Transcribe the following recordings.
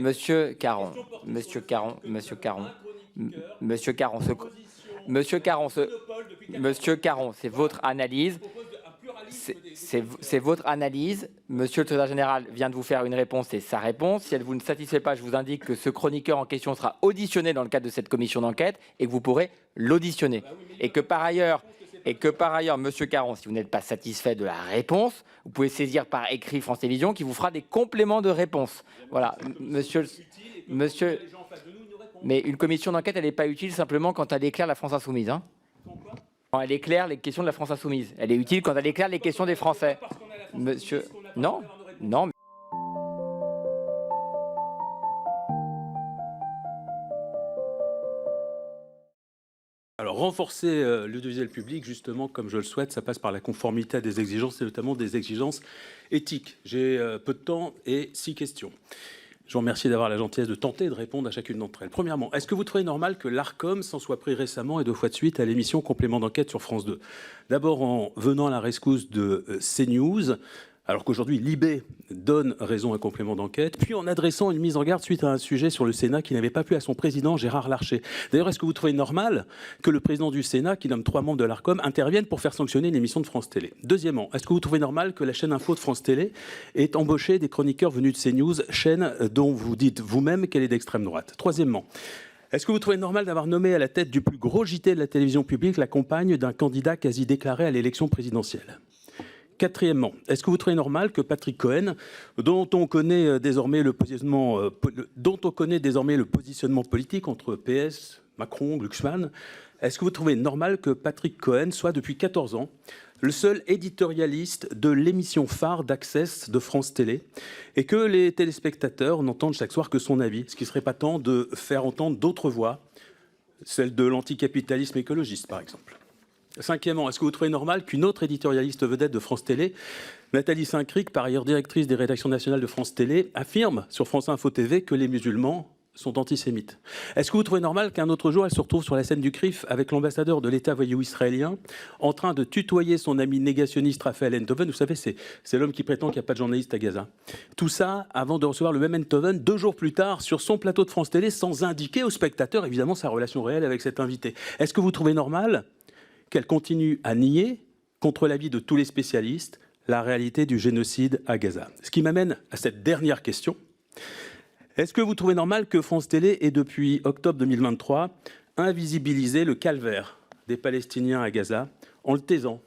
Monsieur Caron, Monsieur Caron, Monsieur Caron, Monsieur Caron, Monsieur Caron, Monsieur Caron, c'est votre analyse. C'est votre analyse. Monsieur le secrétaire général vient de vous faire une réponse, c'est sa réponse. Si elle vous ne satisfait pas, je vous indique que ce chroniqueur en question sera auditionné dans le cadre de cette commission d'enquête et que vous pourrez l'auditionner. Et que par ailleurs, Monsieur Caron, si vous n'êtes pas satisfait de la réponse, vous pouvez saisir par écrit France Télévisions qui vous fera des compléments de réponse. Voilà, monsieur. Mais une commission d'enquête, elle n'est pas utile simplement quand elle éclaire la France Insoumise. Hein. Quand elle éclaire les questions de la France Insoumise. Elle est utile quand elle éclaire les questions des Français. Monsieur. Non, non. Alors, renforcer l'audiovisuel public, justement, comme je le souhaite, ça passe par la conformité à des exigences, et notamment des exigences éthiques. J'ai peu de temps et 6 questions. Je vous remercie d'avoir la gentillesse de tenter de répondre à chacune d'entre elles. Premièrement, est-ce que vous trouvez normal que l'Arcom s'en soit pris récemment et 2 fois de suite à l'émission Complément d'enquête sur France 2 ? D'abord en venant à la rescousse de CNews, alors qu'aujourd'hui Libé donne raison à Complément d'enquête, puis en adressant une mise en garde suite à un sujet sur le Sénat qui n'avait pas plu à son président Gérard Larcher. D'ailleurs, est-ce que vous trouvez normal que le président du Sénat, qui nomme 3 membres de l'Arcom, intervienne pour faire sanctionner une émission de France Télé ? Deuxièmement, est-ce que vous trouvez normal que la chaîne Info de France Télé ait embauché des chroniqueurs venus de CNews, chaîne dont vous dites vous-même qu'elle est d'extrême droite ? Troisièmement, est-ce que vous trouvez normal d'avoir nommé à la tête du plus gros JT de la télévision publique la compagne d'un candidat quasi déclaré à l'élection présidentielle ? Quatrièmement, est-ce que vous trouvez normal que Patrick Cohen, dont on connaît désormais le positionnement politique entre PS, Macron, Glucksmann, est-ce que vous trouvez normal que Patrick Cohen soit depuis 14 ans le seul éditorialiste de l'émission phare d'Access de France Télé et que les téléspectateurs n'entendent chaque soir que son avis? Est-ce qu'il ne serait pas temps de faire entendre d'autres voix, celle de l'anticapitalisme écologiste par exemple? Cinquièmement, est-ce que vous trouvez normal qu'une autre éditorialiste vedette de France Télé, Nathalie Saint-Cric, par ailleurs directrice des rédactions nationales de France Télé, affirme sur France Info TV que les musulmans sont antisémites? Est-ce que vous trouvez normal qu'un autre jour, elle se retrouve sur la scène du CRIF avec l'ambassadeur de l'État voyou israélien en train de tutoyer son ami négationniste Raphaël Enthoven? Vous savez, c'est l'homme qui prétend qu'il n'y a pas de journaliste à Gaza. Tout ça avant de recevoir le même Enthoven 2 jours plus tard sur son plateau de France Télé sans indiquer aux spectateurs, évidemment, sa relation réelle avec cet invité. Est-ce que vous trouvez normal qu'elle continue à nier, contre l'avis de tous les spécialistes, la réalité du génocide à Gaza? Ce qui m'amène à cette dernière question. Est-ce que vous trouvez normal que France Télé ait, depuis octobre 2023, invisibilisé le calvaire des Palestiniens à Gaza en le taisant,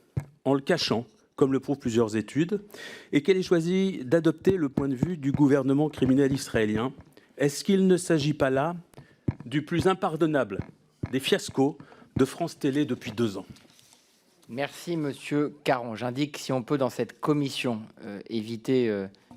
en le cachant, comme le prouvent plusieurs études, et qu'elle ait choisi d'adopter le point de vue du gouvernement criminel israélien? Est-ce qu'il ne s'agit pas là du plus impardonnable des fiascos de France Télé depuis 2 ans? Merci Monsieur Caron. J'indique, si on peut dans cette commission éviter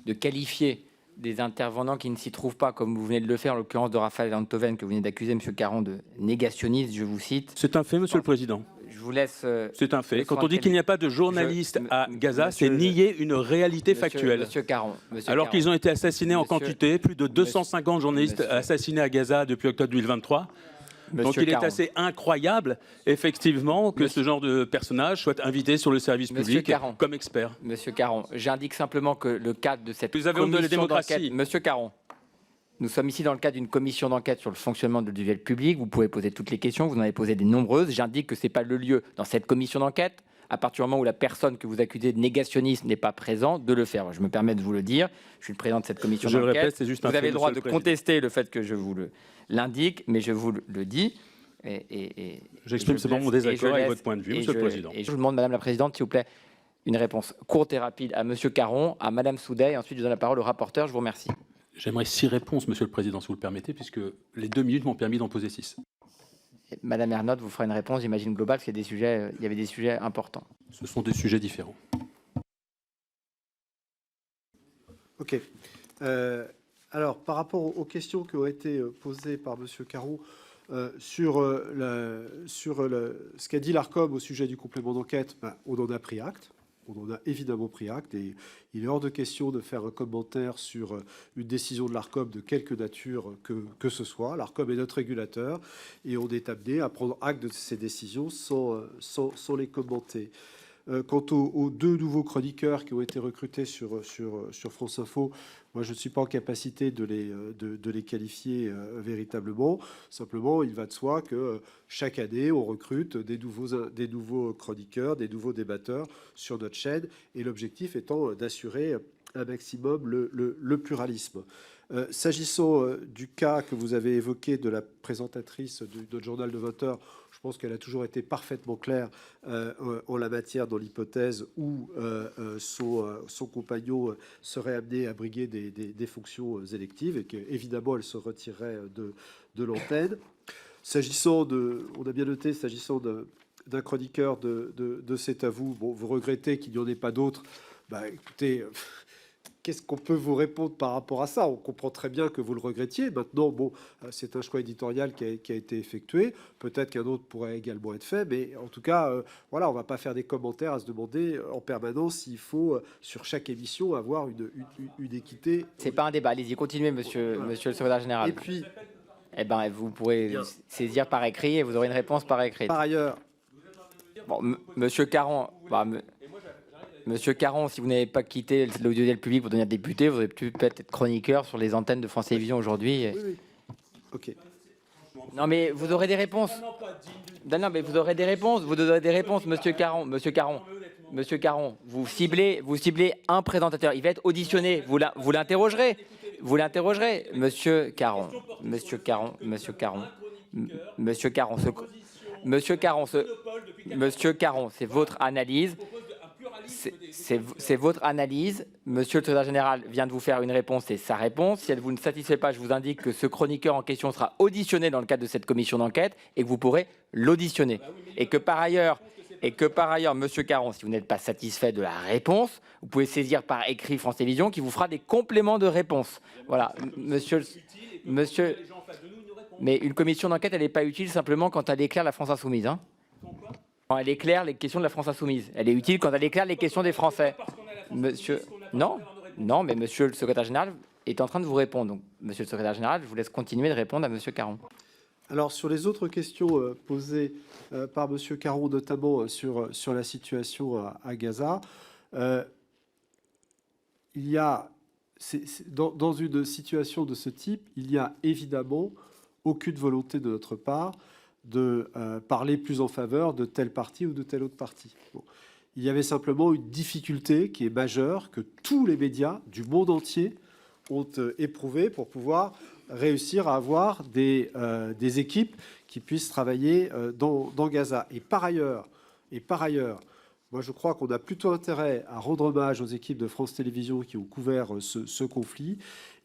de qualifier des intervenants qui ne s'y trouvent pas, comme vous venez de le faire, en l'occurrence de Raphaël Enthoven, que vous venez d'accuser Monsieur Caron de négationniste, je vous cite. C'est un fait, Monsieur le Président. Je vous laisse... c'est un fait. Quand on dit qu'il n'y a pas de journalistes à Gaza, c'est nier une réalité factuelle. Monsieur Caron. Alors qu'ils ont été assassinés en quantité, plus de 250 journalistes assassinés à Gaza depuis octobre 2023. Donc il est assez incroyable, effectivement, que ce genre de personnage soit invité sur le service public comme expert. Monsieur Caron, j'indique simplement que le cadre de cette commission d'enquête... Monsieur Caron, nous sommes ici dans le cadre d'une commission d'enquête sur le fonctionnement de l'audiovisuel public. Vous pouvez poser toutes les questions, vous en avez posé des nombreuses. J'indique que ce n'est pas le lieu dans cette commission d'enquête, à partir du moment où la personne que vous accusez de négationnisme n'est pas présente, de le faire. Je me permets de vous le dire. Je suis le président de cette commission d'enquête. Je le répète, c'est juste un fait. Vous avez le droit de contester le fait que je vous l'indique, mais je vous le dis. J'exprime simplement mon désaccord avec votre point de vue, Monsieur le Président. Et je vous demande, Madame la Présidente, s'il vous plaît, une réponse courte et rapide à Monsieur Caron, à Madame Soudet, et ensuite je donne la parole au rapporteur. Je vous remercie. J'aimerais 6 réponses, Monsieur le Président, si vous le permettez, puisque les 2 minutes m'ont permis d'en poser 6. Madame Ernotte vous fera une réponse, j'imagine, globale, parce qu'il y avait des sujets importants. Ce sont des sujets différents. OK. Alors, par rapport aux questions qui ont été posées par M. Caron sur ce qu'a dit l'Arcom au sujet du complément d'enquête, on en a pris acte. On en a évidemment pris acte et il est hors de question de faire un commentaire sur une décision de l'Arcom de quelque nature que ce soit. L'Arcom est notre régulateur et on est amené à prendre acte de ces décisions sans les commenter. Quant aux deux nouveaux chroniqueurs qui ont été recrutés sur France Info, moi, je ne suis pas en capacité de les qualifier véritablement. Simplement, il va de soi que chaque année, on recrute des nouveaux chroniqueurs, des nouveaux débatteurs sur notre chaîne, et l'objectif étant d'assurer un maximum le pluralisme. S'agissant du cas que vous avez évoqué de la présentatrice de notre journal de 20 heures, je pense qu'elle a toujours été parfaitement claire en la matière, dans l'hypothèse où son compagnon serait amené à briguer des fonctions électives, et qu'évidemment elle se retirerait de l'antenne. On a bien noté, s'agissant d'un chroniqueur de C'est à vous, bon, vous regrettez qu'il n'y en ait pas d'autres. Bah, écoutez, qu'est-ce qu'on peut vous répondre par rapport à ça? On comprend très bien que vous le regrettiez. Maintenant, bon, c'est un choix éditorial qui a été effectué. Peut-être qu'un autre pourrait également être fait, mais en tout cas, voilà, on ne va pas faire des commentaires à se demander en permanence s'il faut, sur chaque émission, avoir une équité. C'est pas un débat. Allez-y, continuez, monsieur le secrétaire général. Et puis, eh ben, vous pourrez saisir par écrit et vous aurez une réponse par écrit. Par ailleurs, bon, monsieur Caron, Monsieur Caron, si vous n'avez pas quitté l'audiovisuel public pour devenir député, vous aurez pu peut-être être chroniqueur sur les antennes de France Télévisions aujourd'hui. oui. Ok. Non, mais vous aurez des réponses. Non, mais vous aurez des réponses. Vous aurez des réponses, monsieur Caron. Monsieur Caron, vous ciblez un présentateur. Il va être auditionné. Vous l'interrogerez. Monsieur Caron, c'est votre analyse. C'est votre analyse. Monsieur le secrétaire général vient de vous faire une réponse, c'est sa réponse. Si elle vous ne satisfait pas, je vous indique que ce chroniqueur en question sera auditionné dans le cadre de cette commission d'enquête et que vous pourrez l'auditionner. Et que par ailleurs, monsieur Caron, si vous n'êtes pas satisfait de la réponse, vous pouvez saisir par écrit France Télévisions qui vous fera des compléments de réponse. Voilà, monsieur. Mais une commission d'enquête, elle n'est pas utile simplement quand elle éclaire la France Insoumise, hein. Quand elle éclaire les questions de la France Insoumise. Elle est utile quand elle éclaire les questions des Français. Monsieur, non, mais monsieur le secrétaire général est en train de vous répondre. Donc, monsieur le secrétaire général, je vous laisse continuer de répondre à monsieur Caron. Alors, sur les autres questions posées par monsieur Caron, notamment sur la situation à Gaza, il y a, dans une situation de ce type, il n'y a évidemment aucune volonté de notre part de parler plus en faveur de tel parti ou de tel autre parti. Bon. Il y avait simplement une difficulté qui est majeure, que tous les médias du monde entier ont éprouvée pour pouvoir réussir à avoir des équipes qui puissent travailler dans Gaza. Et par ailleurs, moi je crois qu'on a plutôt intérêt à rendre hommage aux équipes de France Télévisions qui ont couvert ce conflit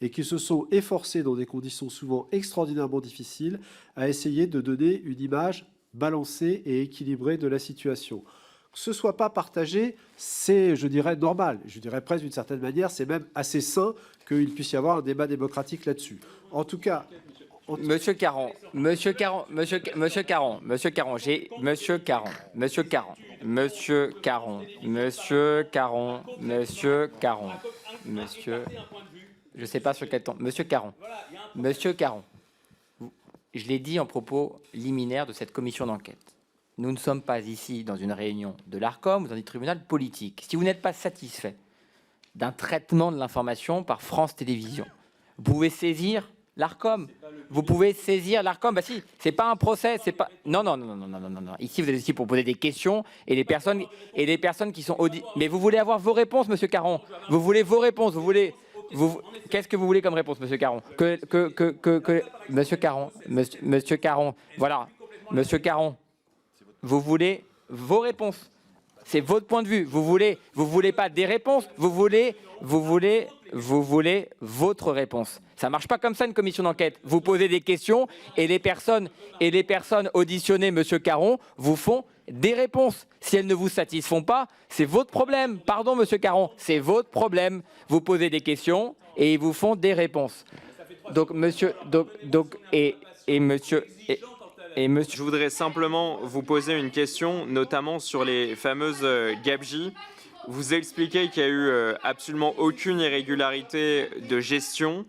et qui se sont efforcés, dans des conditions souvent extraordinairement difficiles, à essayer de donner une image balancée et équilibrée de la situation. Que ce ne soit pas partagé, c'est, je dirais, normal. Je dirais presque d'une certaine manière, c'est même assez sain qu'il puisse y avoir un débat démocratique là-dessus. En tout cas... Monsieur Caron, je ne sais pas sur quel temps. Monsieur Caron, je l'ai dit en propos liminaire de cette commission d'enquête. Nous ne sommes pas ici dans une réunion de l'ARCOM ou dans un tribunal politique. Si vous n'êtes pas satisfait d'un traitement de l'information par France Télévisions, vous pouvez saisir l'ARCOM. Vous pouvez saisir l'ARCOM. Bah si, c'est pas un procès, c'est pas. Non. Ici, vous êtes ici pour poser des questions et les personnes qui sont mais vous voulez avoir vos réponses, monsieur Caron. Vous voulez vos réponses. Qu'est-ce que vous voulez comme réponse, monsieur Caron? Monsieur Caron, voilà, monsieur Caron. Vous voulez vos réponses. C'est votre point de vue. Vous voulez pas des réponses. Vous voulez votre réponse. Ça marche pas comme ça une commission d'enquête. Vous posez des questions et les personnes auditionnées, monsieur Caron, vous font des réponses. Si elles ne vous satisfont pas, c'est votre problème. Pardon, monsieur Caron, c'est votre problème. Vous posez des questions et ils vous font des réponses. Donc, monsieur, monsieur. Je voudrais simplement vous poser une question, notamment sur les fameuses gabegies. Vous expliquez qu'il n'y a eu absolument aucune irrégularité de gestion.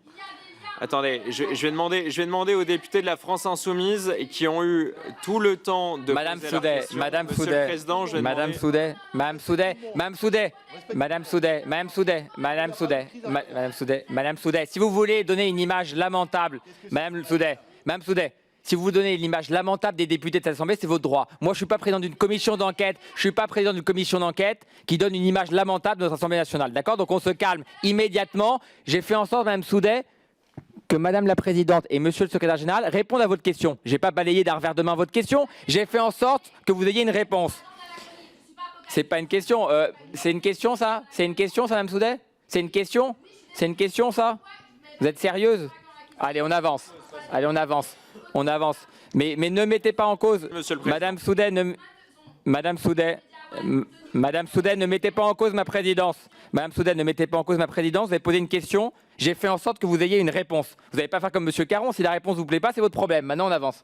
Attendez, je vais demander aux députés de la France Insoumise qui ont eu tout le temps de Madame poser leur Soudet, question. Madame Monsieur Soudet, le Président, je vais Madame demander... Soudet, Madame Soudet, Madame Soudet, Madame Soudet, Madame Soudet, Madame Soudet, Madame Soudet, Madame Soudet. Si vous voulez donner une image lamentable, Madame Soudet, si vous donnez l'image lamentable des députés de cette Assemblée, c'est votre droit. Moi, je ne suis pas président d'une commission d'enquête. Je ne suis pas président d'une commission d'enquête qui donne une image lamentable de notre Assemblée nationale. D'accord? Donc, on se calme immédiatement. J'ai fait en sorte, Madame Soudet, que Madame la Présidente et Monsieur le Secrétaire Général répondent à votre question. Je n'ai pas balayé d'un revers de main votre question. J'ai fait en sorte que vous ayez une réponse. C'est pas une question. C'est une question, ça? C'est une question, ça, Madame Soudet? C'est une question? C'est une question, ça? Vous êtes sérieuse? Allez, on avance. Allez, on avance. On avance. Mais ne mettez pas en cause, Monsieur le Président. Madame Soudet, ne mettez pas en cause ma présidence. Madame Soudet, ne mettez pas en cause ma présidence. Vous avez posé une question. J'ai fait en sorte que vous ayez une réponse. Vous n'allez pas faire comme Monsieur Caron. Si la réponse vous plaît pas, c'est votre problème. Maintenant, on avance.